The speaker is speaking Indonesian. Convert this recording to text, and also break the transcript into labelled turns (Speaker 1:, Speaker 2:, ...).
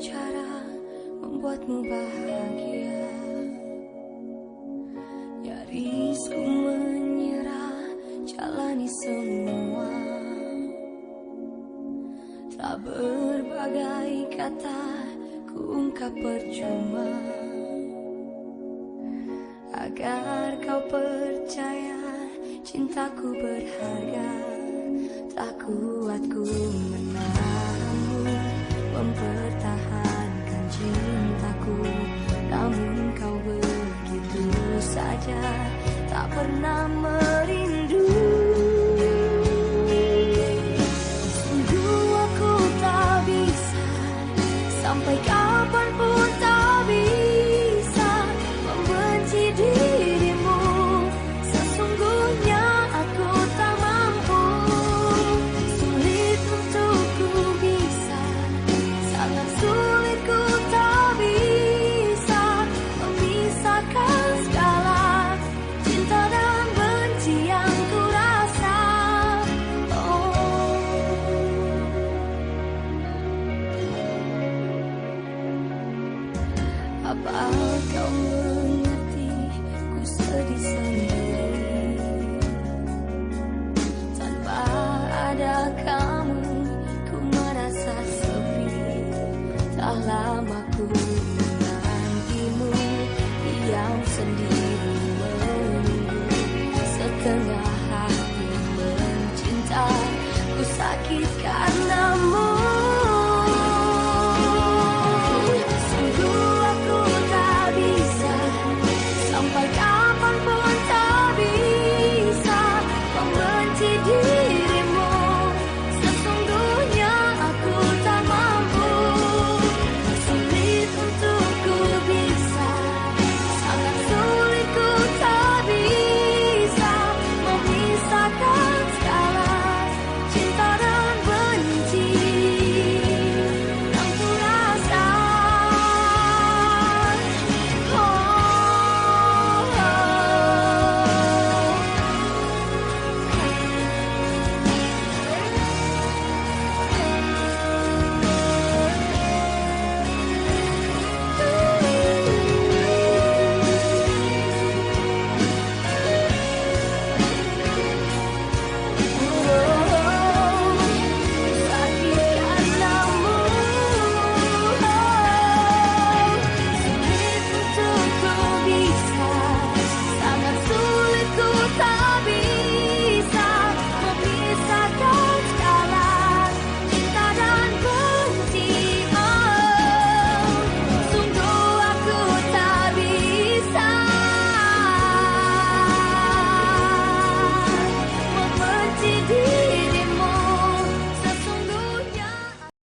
Speaker 1: cara membuatmu bahagia. Nyaris ku menyerah, jalani semua. Tak berbagai kata ku ungkap percuma, agar kau percaya cintaku berharga. Tak kuat ku menahanmu, mempertahankan cintaku. Namun kau begitu saja tak pernah merindu. Sungguh aku tak bisa, sampai kapanpun tak bisa membenci dirimu. Sesungguhnya aku tak mampu, sulit untuk ku bisa, sangat sulit ku tak bisa memisahkan segala cinta dan benci yang ku rasa. Apa kau mengerti, ku sedih sendiri. Tanpa ada kamu, ku merasa sepi. Tak lama ku menantimu, diam sendiri.